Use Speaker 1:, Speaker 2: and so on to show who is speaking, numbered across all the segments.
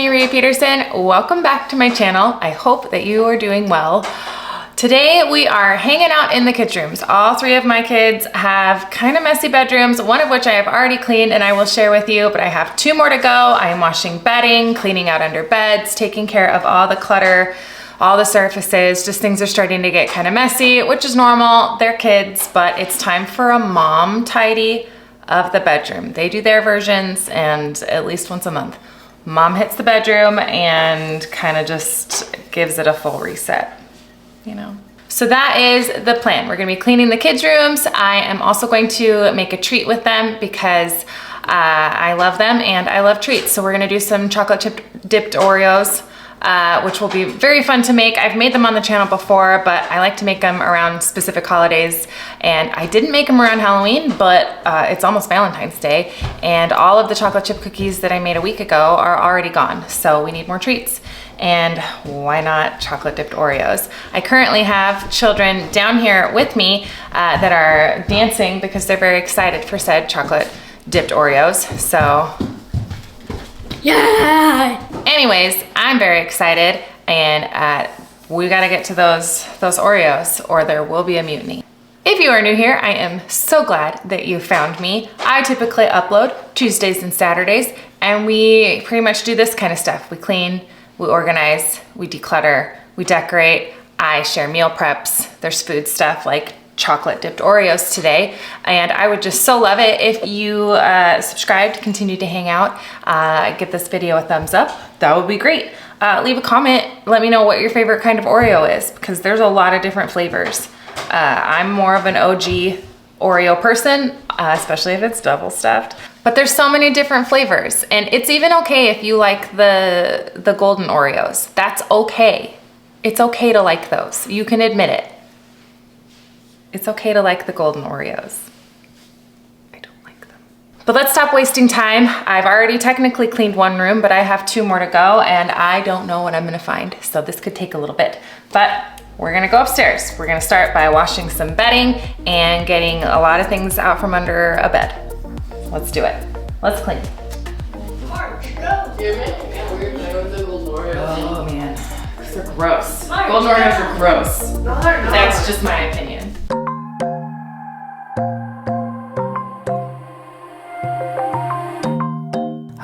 Speaker 1: me, Rhea Peterson. Welcome back to my channel. I hope that you are doing well. Today we are hanging out in the kids' rooms. All three of my kids have kind of messy bedrooms, one of which I have already cleaned and I will share with you, but I have two more to go. I am washing bedding, cleaning out under beds, taking care of all the clutter, all the surfaces. Just things are starting to get kind of messy, which is normal. They're kids, but it's time for a mom tidy of the bedroom. They do their versions, and at least once a month, mom hits the bedroom and kind of just gives it a full reset, you know? So that is the plan. We're gonna be cleaning the kids' rooms. I am also going to make a treat with them because I love them and I love treats. So we're gonna do some chocolate chip dipped Oreos, which will be very fun to make. I've made them on the channel before, but I like to make them around specific holidays. And I didn't make them around Halloween, but it's almost Valentine's Day. And all of the chocolate chip cookies that I made a week ago are already gone. So we need more treats. And why not chocolate dipped Oreos? I currently have children down here with me that are dancing because they're very excited for said chocolate dipped Oreos. So yeah. Anyways, I'm very excited, and we gotta get to those Oreos or there will be a mutiny. If you are new here, I am so glad that you found me. I typically upload Tuesdays and Saturdays, and we pretty much do this kind of stuff. We clean, we organize, we declutter, we decorate. I share meal preps. There's food stuff like chocolate dipped Oreos today, and I would just so love it if you subscribed, continue to hang out, give this video a thumbs up. That would be great. Leave a comment, let me know what your favorite kind of Oreo is, because there's a lot of different flavors. I'm more of an OG Oreo person, especially if it's double stuffed, but there's so many different flavors, and it's even okay if you like the golden Oreos. That's okay. It's okay to like those. You can admit it. It's okay to like the golden Oreos. I don't like them. But let's stop wasting time. I've already technically cleaned one room, but I have two more to go, and I don't know what I'm gonna find. So this could take a little bit, but we're gonna go upstairs. We're gonna start by washing some bedding and getting a lot of things out from under a bed. Let's do it. Let's clean.
Speaker 2: March, go.
Speaker 1: Oh man, they're gross. Golden Oreos are gross.
Speaker 2: No, they're not.
Speaker 1: That's just my opinion.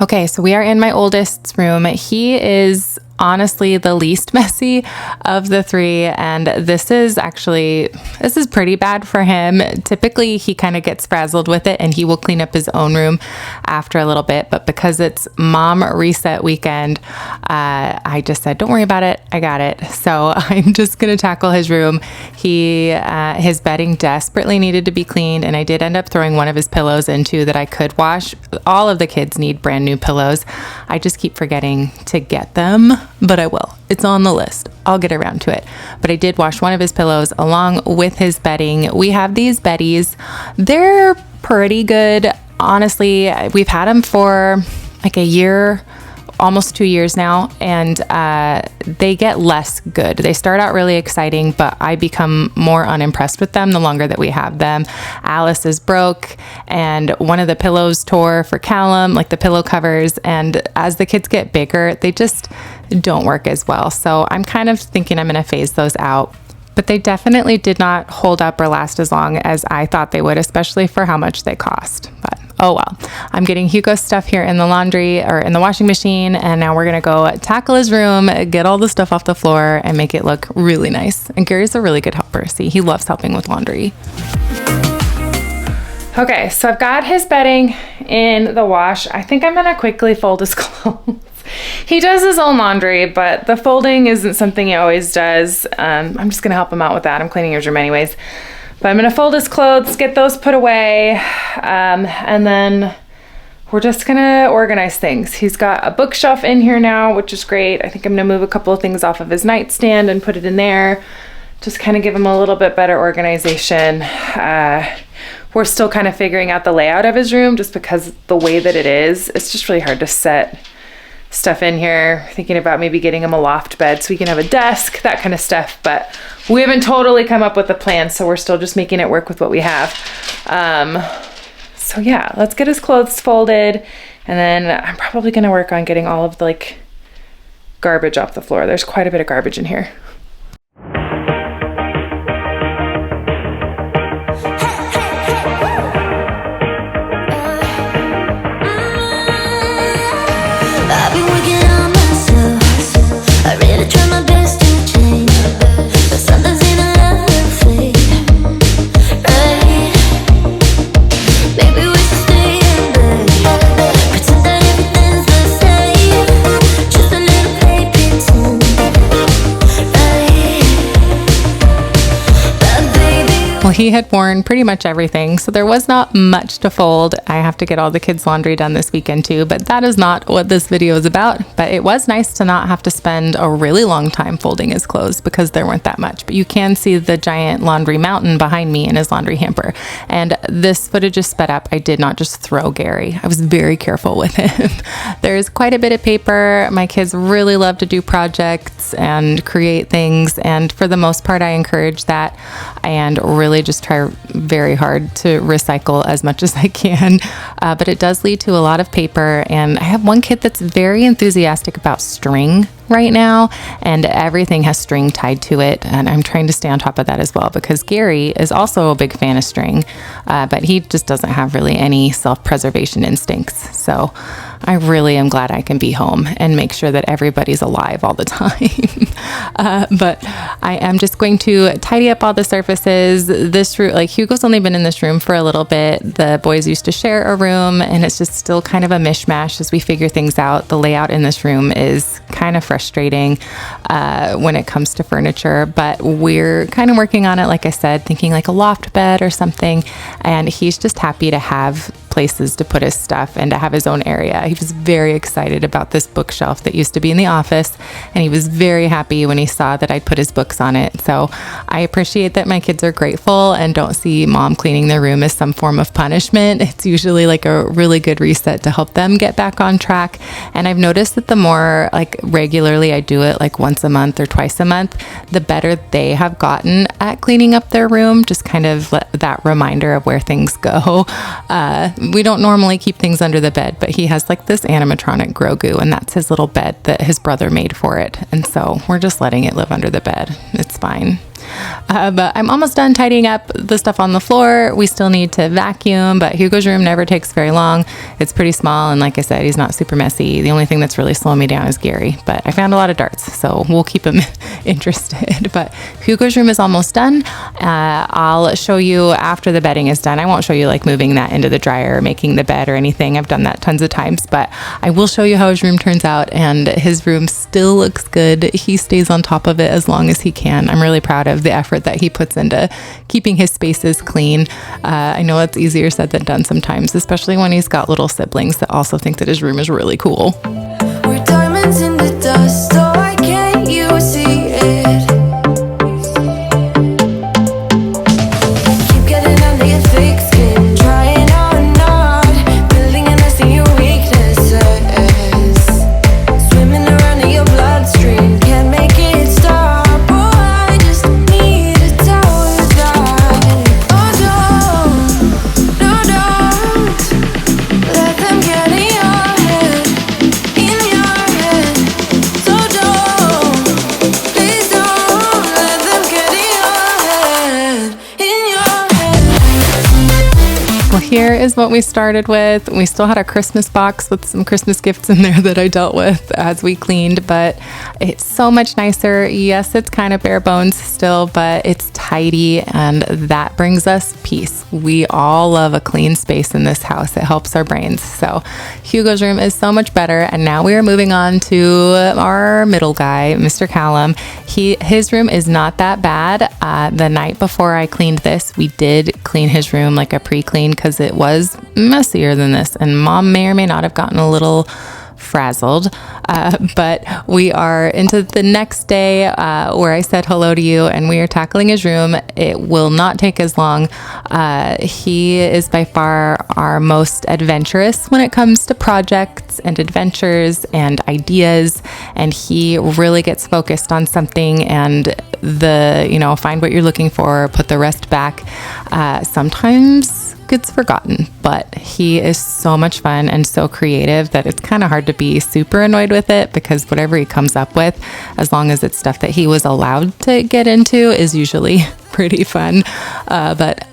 Speaker 1: Okay, so we are in my oldest's room. He is honestly the least messy of the three, and this is pretty bad for him. Typically he kind of gets frazzled with it and he will clean up his own room after a little bit, but because it's mom reset weekend, I just said, don't worry about it, I got it. So I'm just gonna tackle his room. His bedding desperately needed to be cleaned, and I did end up throwing one of his pillows into that I could wash. All of the kids need brand new pillows. I just keep forgetting to get them, but I will. It's on the list. I'll get around to it. But I did wash one of his pillows along with his bedding. We have these beddies. They're pretty good. Honestly, we've had them for like a year, almost 2 years now, and they get less good. They start out really exciting, but I become more unimpressed with them the longer that we have them. Alice is broke, and one of the pillows tore for Callum, like the pillow covers, and as the kids get bigger, they just don't work as well. So I'm kind of thinking I'm gonna phase those out. But they definitely did not hold up or last as long as I thought they would, especially for how much they cost. But oh well. I'm getting Hugo's stuff here in the laundry or in the washing machine, and now we're gonna go tackle his room, get all the stuff off the floor, and make it look really nice. And Gary's a really good helper. See, he loves helping with laundry. Okay, so I've got his bedding in the wash. I think I'm gonna quickly fold his clothes. He does his own laundry, but the folding isn't something he always does. I'm just gonna help him out with that. I'm cleaning his room anyways. But I'm gonna fold his clothes, get those put away, and then we're just gonna organize things. He's got a bookshelf in here now, which is great. I think I'm gonna move a couple of things off of his nightstand and put it in there. Just kind of give him a little bit better organization. We're still kind of figuring out the layout of his room just because the way that it is, it's just really hard to set stuff in here. Thinking about maybe getting him a loft bed so he can have a desk, that kind of stuff. But we haven't totally come up with a plan, so we're still just making it work with what we have. So yeah, let's get his clothes folded, and then I'm probably gonna work on getting all of the like garbage off the floor. There's quite a bit of garbage in here.
Speaker 3: I've been working on myself. I really try my best to change, but sometimes in a love fade. Right? Maybe we should stay in bed, pretend that everything's the same, just a little play pretend. Right? But baby,
Speaker 1: Well, he had worn pretty much everything, so there was not much to fold. I have to get all the kids' laundry done this weekend too, but that is not what this video is about. But it was nice to not have to spend a really long time folding his clothes because there weren't that much. But you can see the giant laundry mountain behind me in his laundry hamper. And this footage is sped up. I did not just throw Gary. I was very careful with him. There's quite a bit of paper. My kids really love to do projects and create things. And for the most part, I encourage that and really just try very hard to recycle as much as I can. But it does lead to a lot of paper. And I have one kid that's very enthusiastic about string right now, and everything has string tied to it. And I'm trying to stay on top of that as well because Gary is also a big fan of string, but he just doesn't have really any self-preservation instincts. So I really am glad I can be home and make sure that everybody's alive all the time. But I am just going to tidy up all the surfaces. This room, like Hugo's only been in this room for a little bit. The boys used to share a room, and it's just still kind of a mishmash as we figure things out. The layout in this room is kind of frustrating when it comes to furniture, but we're kind of working on it, like I said, thinking like a loft bed or something. And he's just happy to have places to put his stuff and to have his own area. He was very excited about this bookshelf that used to be in the office, and he was very happy when he saw that I'd put his books on it. So I appreciate that my kids are grateful and don't see mom cleaning their room as some form of punishment. It's usually like a really good reset to help them get back on track. And I've noticed that the more like regularly I do it, like once a month or twice a month, the better they have gotten at cleaning up their room. Just kind of that reminder of where things go. We don't normally keep things under the bed, but he has like this animatronic Grogu, and that's his little bed that his brother made for it. And so we're just letting it live under the bed. It's fine. But I'm almost done tidying up the stuff on the floor. We still need to vacuum, but Hugo's room never takes very long. It's pretty small, and like I said, he's not super messy. The only thing that's really slowing me down is Gary, but I found a lot of darts, so we'll keep him interested. But Hugo's room is almost done. I'll show you after the bedding is done. I won't show you like moving that into the dryer or making the bed or anything. I've done that tons of times, but I will show you how his room turns out, and his room still looks good. He stays on top of it as long as he can. I'm really proud of the effort that he puts into keeping his spaces clean. I know it's easier said than done sometimes, especially when he's got little siblings that also think that his room is really cool.
Speaker 3: we're diamonds in the dust, so why can't you see it? Keep getting under your thick skin, trying on not building a nest in your weaknesses, swimming around in your bloodstream, can't make it stop. Oh, I just need to tell you that. Oh, don't let them get in your head, So please don't let them get in your head.
Speaker 1: Well, here is what we started with. We still had a Christmas box with some Christmas gifts in there that I dealt with as we cleaned, but it's so much nicer. Yes, it's kind of bare bones still, but it's tidy, and that brings us peace. We all love a clean space in this house. It helps our brains. So Hugo's room is so much better, and now we are moving on to our middle guy, Mr. Callum. His room is not that bad. The night before I cleaned this, we did clean his room like a pre-clean because it was messier than this, and mom may or may not have gotten a little frazzled, but we are into the next day where I said hello to you, and we are tackling his room. It will not take as long. He is by far our most adventurous when it comes to projects and adventures and ideas, and he really gets focused on something and find what you're looking for, put the rest back. Sometimes gets forgotten, but he is so much fun and so creative that it's kind of hard to be super annoyed with it, because whatever he comes up with, as long as it's stuff that he was allowed to get into, is usually pretty fun. But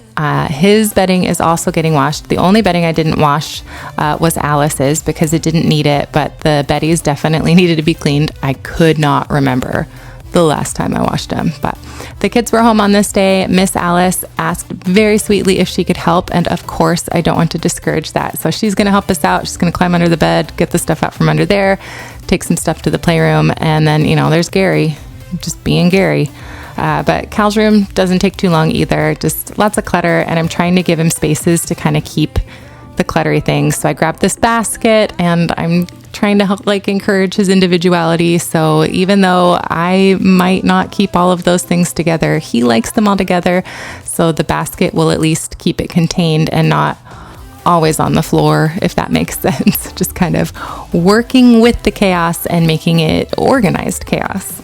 Speaker 1: his bedding is also getting washed. The only bedding I didn't wash was Alice's, because it didn't need it, but the beddies definitely needed to be cleaned. I could not remember the last time I washed them, but the kids were home on this day. Miss Alice asked very sweetly if she could help, and of course I don't want to discourage that, so she's going to help us out. She's going to climb under the bed, get the stuff out from under there, take some stuff to the playroom, and then, you know, there's Gary, just being Gary. But Cal's room doesn't take too long either, just lots of clutter, and I'm trying to give him spaces to kind of keep the cluttery things. So I grabbed this basket, and I'm trying to help encourage his individuality. So even though I might not keep all of those things together, he likes them all together. So the basket will at least keep it contained and not always on the floor, if that makes sense. Just kind of working with the chaos and making it organized chaos.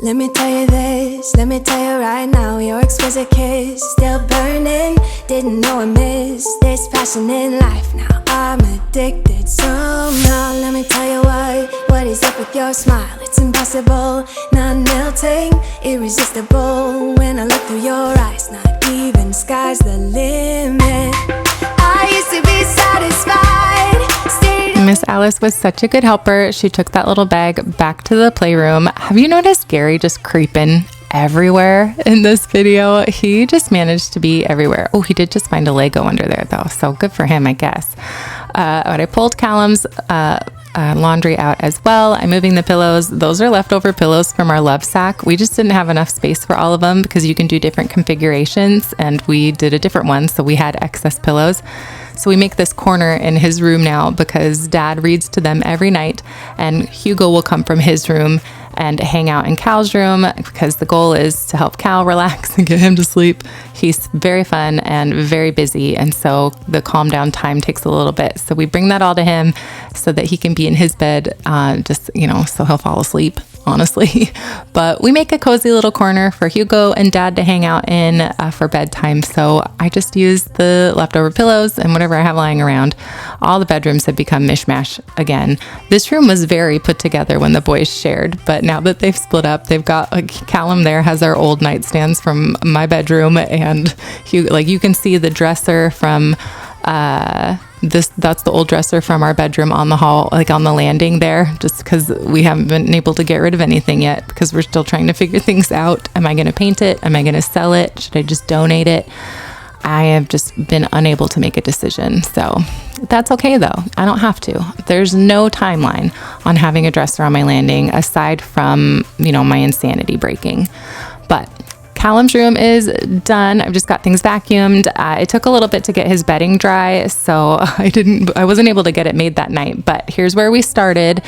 Speaker 3: Let me tell you this, let me tell you right now, your exquisite kiss still burning. Didn't know I missed this passion in life. Now I'm addicted somehow. Let me tell you what is up with your smile. It's impossible, not melting, irresistible. When I look through your eyes, not even sky's the limit. I used to be satisfied.
Speaker 1: Miss Alice was such a good helper. She took that little bag back to the playroom. Have you noticed Gary just creeping everywhere in this video? He just managed to be everywhere. Oh, he did just find a Lego under there though, so good for him, I guess. But I pulled Callum's laundry out as well. I'm moving the pillows. Those are leftover pillows from our love sack. We just didn't have enough space for all of them, because you can do different configurations, and we did a different one, so we had excess pillows. So we make this corner in his room now, because Dad reads to them every night, and Hugo will come from his room and hang out in Cal's room, because the goal is to help Cal relax and get him to sleep. He's very fun and very busy, and so the calm down time takes a little bit. So we bring that all to him so that he can be in his bed, just, you know, so he'll fall asleep, honestly. But we make a cozy little corner for Hugo and Dad to hang out in for bedtime. So I just use the leftover pillows and whatever I have lying around. All the bedrooms have become mishmash again. This room was very put together when the boys shared, but now that they've split up, they've got, Callum there has our old nightstands from my bedroom, and you can see the dresser from that's the old dresser from our bedroom on the hall, on the landing there, just because we haven't been able to get rid of anything yet, because we're still trying to figure things out. Am I going to paint it? Am I going to sell it? Should I just donate it? I have just been unable to make a decision. So that's okay though. I don't have to. There's no timeline on having a dresser on my landing aside from, my insanity breaking. But Callum's room is done. I've just got things vacuumed. It took a little bit to get his bedding dry, so I wasn't able to get it made that night, but here's where we started.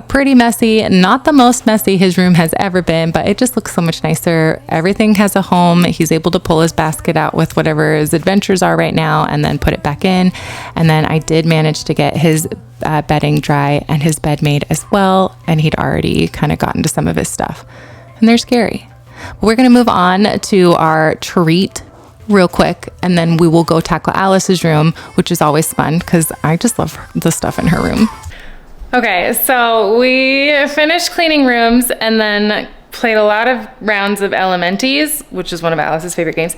Speaker 1: Pretty messy, not the most messy his room has ever been, but it just looks so much nicer. Everything has a home. He's able to pull his basket out with whatever his adventures are right now and then put it back in. And then I did manage to get his bedding dry and his bed made as well, and he'd already kind of gotten to some of his stuff. And there's Gary. We're going to move on to our treat real quick, and then we will go tackle Alice's room, which is always fun because I just love the stuff in her room. Okay, so we finished cleaning rooms and then played a lot of rounds of Elementes, which is one of Alice's favorite games.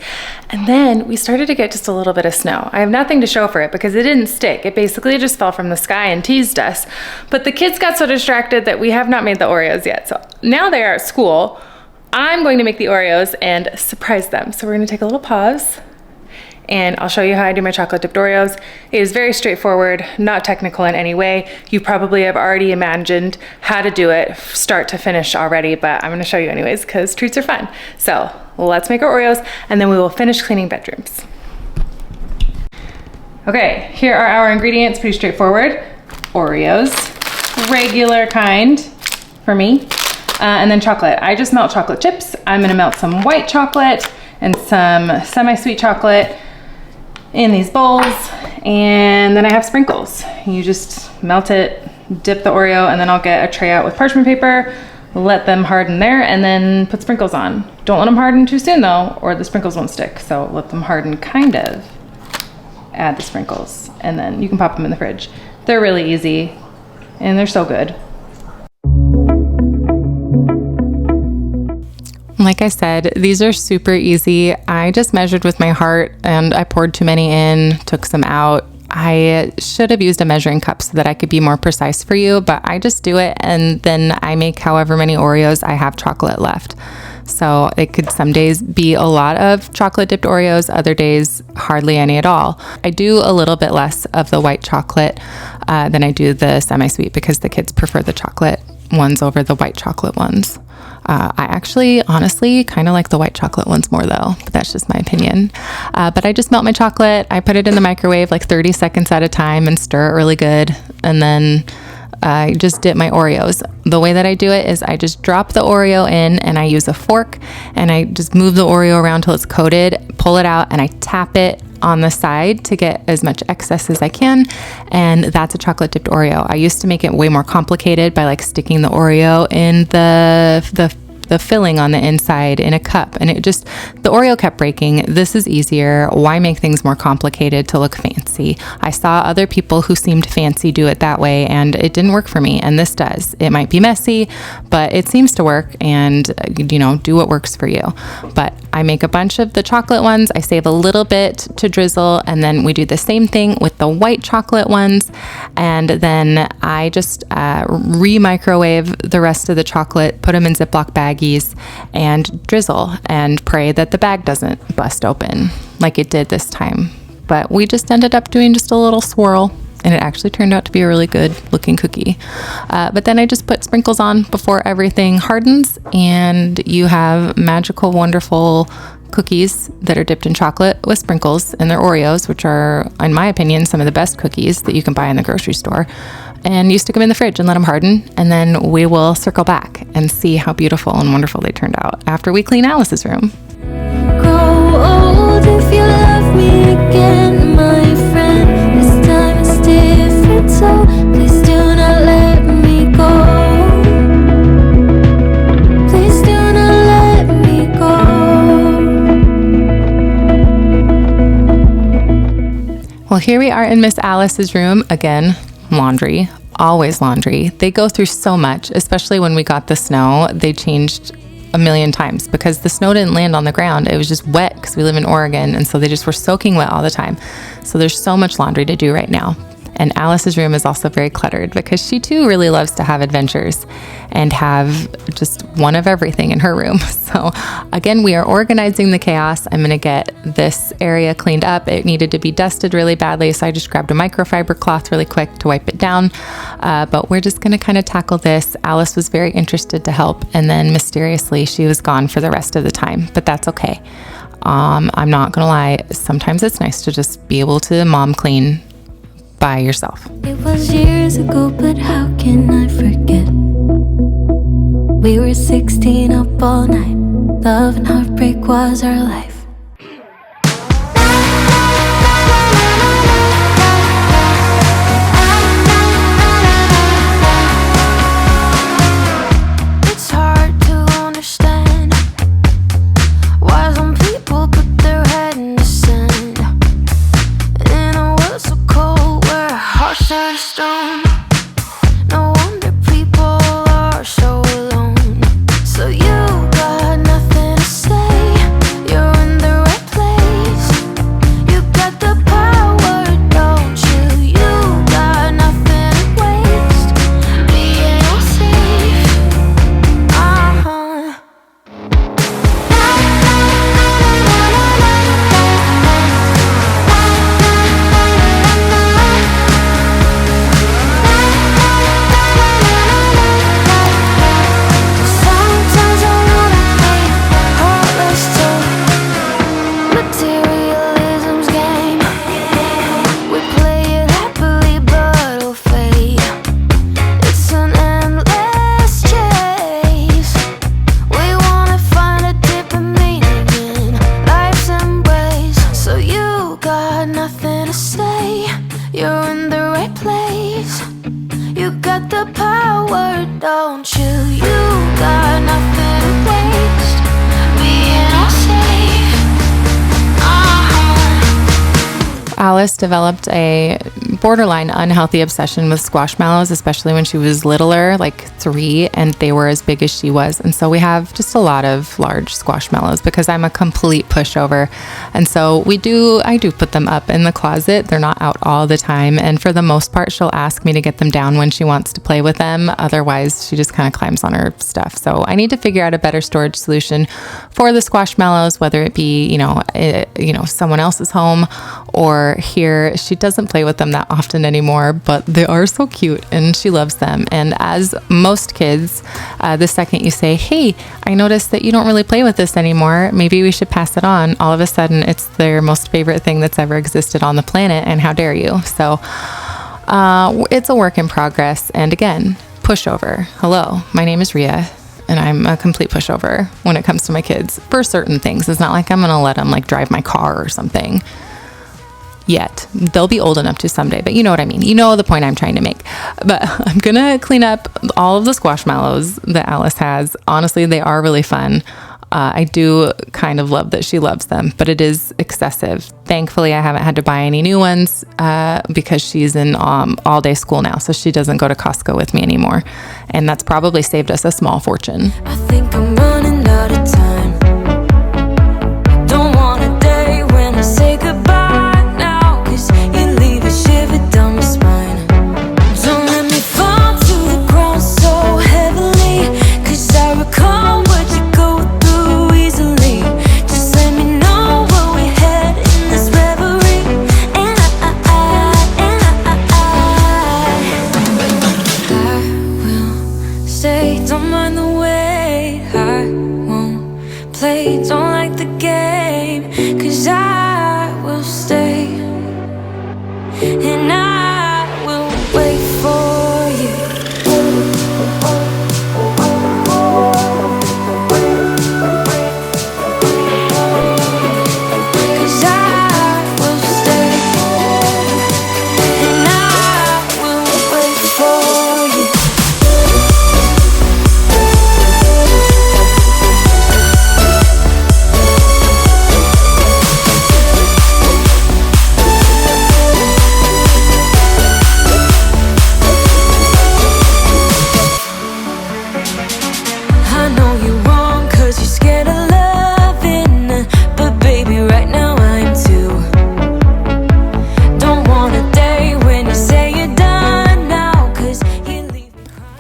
Speaker 1: And then we started to get just a little bit of snow. I have nothing to show for it because it didn't stick. It basically just fell from the sky and teased us. But the kids got so distracted that we have not made the Oreos yet. So now they are at school. I'm going to make the Oreos and surprise them. So we're going to take a little pause and I'll show you how I do my chocolate dipped Oreos. It is very straightforward, not technical in any way. You probably have already imagined how to do it start to finish already, but I'm going to show you anyways because treats are fun. So let's make our Oreos and then we will finish cleaning bedrooms. Okay, here are our ingredients, pretty straightforward. Oreos, regular kind for me. And then chocolate. I just melt chocolate chips. I'm gonna melt some white chocolate and some semi-sweet chocolate in these bowls. And then I have sprinkles. You just melt it, dip the Oreo, and then I'll get a tray out with parchment paper, let them harden there, and then put sprinkles on. Don't let them harden too soon though, or the sprinkles won't stick. So let them harden kind of. Add the sprinkles, and then you can pop them in the fridge. They're really easy, and they're so good. Like I said, these are super easy. I just measured with my heart and I poured too many in, took some out. I should have used a measuring cup so that I could be more precise for you, but I just do it and then I make however many Oreos I have chocolate left. So it could some days be a lot of chocolate dipped Oreos, other days hardly any at all. I do a little bit less of the white chocolate than I do the semi-sweet because the kids prefer the chocolate ones over the white chocolate ones. I actually, honestly, kind of like the white chocolate ones more though, but that's just my opinion. But I just melt my chocolate. I put it in the microwave like 30 seconds at a time and stir it really good. And then I just dip my Oreos. The way that I do it is I just drop the Oreo in and I use a fork and I just move the Oreo around till it's coated, pull it out, and I tap it on the side to get as much excess as I can, and that's a chocolate dipped Oreo. I used to make it way more complicated by like sticking the Oreo in the filling on the inside in a cup, and the Oreo kept breaking. This is easier. Why make things more complicated to look fancy? I saw other people who seemed fancy do it that way, and it didn't work for me, and this does. It might be messy, but it seems to work, and do what works for you. But I make a bunch of the chocolate ones. I save a little bit to drizzle, and then we do the same thing with the white chocolate ones, and then I just re-microwave the rest of the chocolate, put them in Ziploc baggies, and drizzle and pray that the bag doesn't bust open like it did this time. But we just ended up doing just a little swirl, and it actually turned out to be a really good looking cookie. But then I just put sprinkles on before everything hardens, and you have magical, wonderful cookies that are dipped in chocolate with sprinkles, and they're Oreos, which are, in my opinion, some of the best cookies that you can buy in the grocery store. And you stick them in the fridge and let them harden, and then we will circle back and see how beautiful and wonderful they turned out after we clean Alice's room.
Speaker 3: Grow old if you love me again, my friend. This time it's different, so please do not let me go. Please do not let me go.
Speaker 1: Well, here we are in Miss Alice's room again. Laundry, always laundry. They go through so much, especially when we got the snow. They changed a million times because the snow didn't land on the ground. It was just wet because we live in Oregon, and so they just were soaking wet all the time. So there's so much laundry to do right now. And Alice's room is also very cluttered because she too really loves to have adventures and have just one of everything in her room. So again, we are organizing the chaos. I'm going to get this area cleaned up. It needed to be dusted really badly, so I just grabbed a microfiber cloth really quick to wipe it down. But we're just going to kind of tackle this. Alice was very interested to help, and then mysteriously she was gone for the rest of the time, but that's okay. I'm not going to lie. Sometimes it's nice to just be able to mom clean by yourself.
Speaker 3: It was years ago, but how can I forget? We were 16 up all night. Love and heartbreak was our life. It's hard to understand why some people put their head in the sand. In a world so cold where hearts turn stone, no wonder people are so alone. So you got nothing to say, you're in got the power, don't you? You got nothing to waste, being all safe.
Speaker 1: Alice developed a borderline unhealthy obsession with squashmallows, especially when she was littler, like 3, and they were as big as she was. And so we have just a lot of large squashmallows because I'm a complete pushover. And so I do put them up in the closet. They're not out all the time. And for the most part, she'll ask me to get them down when she wants to play with them. Otherwise, she just kind of climbs on her stuff. So I need to figure out a better storage solution for the squashmallows, whether it be, someone else's home or here. She doesn't play with them that often anymore, but they are so cute and she loves them. And as most kids, the second you say, hey, I noticed that you don't really play with this anymore, maybe we should pass it on, all of a sudden it's their most favorite thing that's ever existed on the planet, and how dare you. So it's a work in progress. And again, pushover. Hello, my name is Rhea, and I'm a complete pushover when it comes to my kids for certain things. It's not like I'm gonna let them drive my car or something yet. They'll be old enough to someday, but you know what I mean. You know the point I'm trying to make. But I'm gonna clean up all of the squashmallows that Alice has. Honestly, they are really fun. I do kind of love that she loves them, but it is excessive. Thankfully, I haven't had to buy any new ones because she's in all-day school now, so she doesn't go to Costco with me anymore. And that's probably saved us a small fortune.
Speaker 3: I think I'm running out of time. Don't want a day when I say goodbye. Don't like the game, 'cause I will stay, and I will wait for you. 'Cause I will stay, and I will wait for you.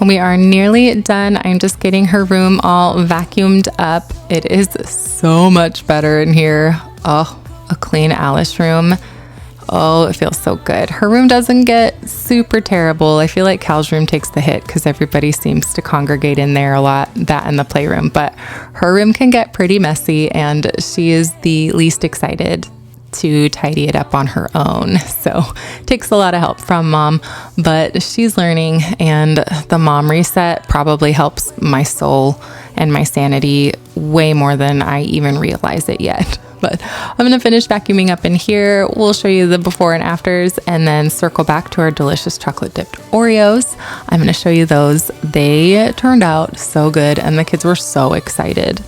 Speaker 1: We are nearly done. I'm just getting her room all vacuumed up. It is so much better in here. Oh, a clean Alice room. Oh, it feels so good. Her room doesn't get super terrible. I feel like Cal's room takes the hit because everybody seems to congregate in there a lot, that and the playroom. But her room can get pretty messy, and she is the least excited to tidy it up on her own. So it takes a lot of help from mom, but she's learning, and the mom reset probably helps my soul and my sanity way more than I even realize it yet. But I'm going to finish vacuuming up in here. We'll show you the before and afters, and then circle back to our delicious chocolate dipped Oreos. I'm going to show you those. They turned out so good, and the kids were so excited.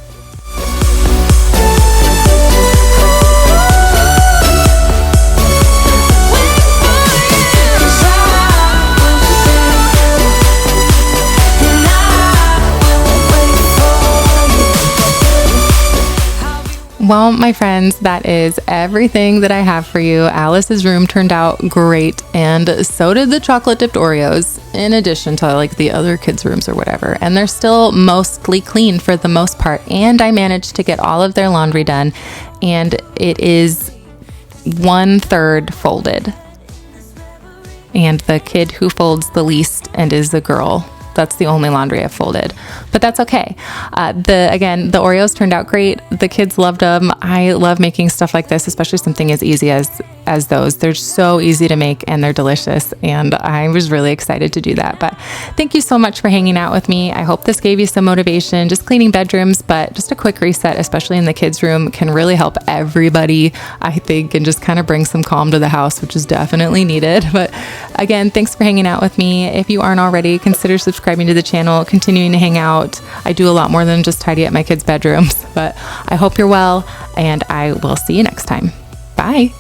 Speaker 1: Well, my friends, that is everything that I have for you. Alice's room turned out great, and so did the chocolate dipped Oreos, in addition to like the other kids' rooms or whatever. And they're still mostly clean for the most part. And I managed to get all of their laundry done, and it is 1/3 folded. And the kid who folds the least and is a girl, That's the only laundry I've folded, but that's okay. The Oreos turned out great. The kids loved them. I love making stuff like this, especially something as easy as those. They're so easy to make and they're delicious. And I was really excited to do that. But thank you so much for hanging out with me. I hope this gave you some motivation. Just cleaning bedrooms, but just a quick reset, especially in the kids' room, can really help everybody, I think, and just kind of bring some calm to the house, which is definitely needed. But again, thanks for hanging out with me. If you aren't already, consider subscribing to the channel, continuing to hang out. I do a lot more than just tidy up my kids' bedrooms, but I hope you're well, and I will see you next time. Bye.